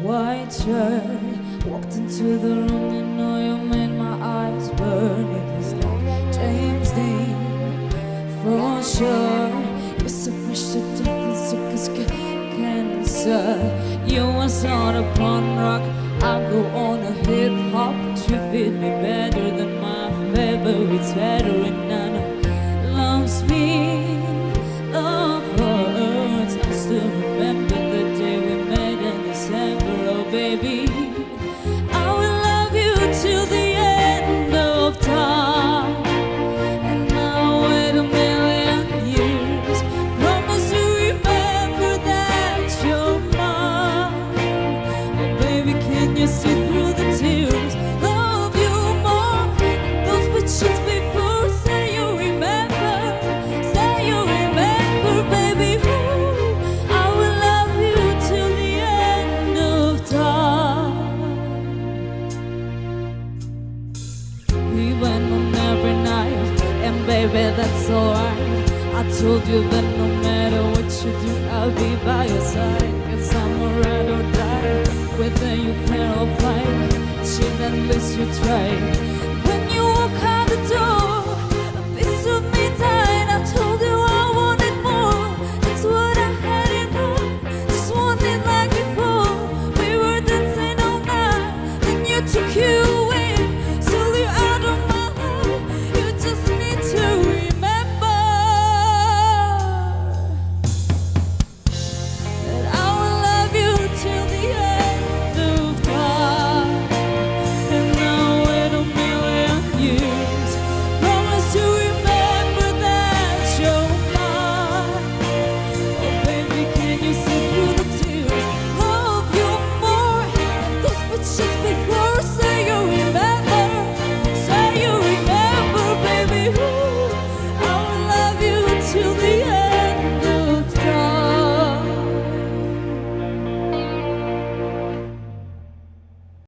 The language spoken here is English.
white shirt. Walked into the room, you know you made my eyes burn. It was like James Dean, for sure. You're so fresh to death, and sick as cancer. You was on a punk rock, I go on a hip hop. You fit me better than my favorites, better and none loves me. Love hurts. I still remember the day we met in December. Oh baby, I will love you till the end of time. And now wait a million years. Promise to remember that you're mine. Oh baby, can you see through the tears? Love you more than those pictures before. Say you remember. Say you remember, baby. Ooh, I will love you till the end of time. We went on every night, and baby, that's alright. I told you that no matter what you do, I'll be by your side. 'Cause I'm a ride or die, whether you fail or fight, shit, at least you tried. When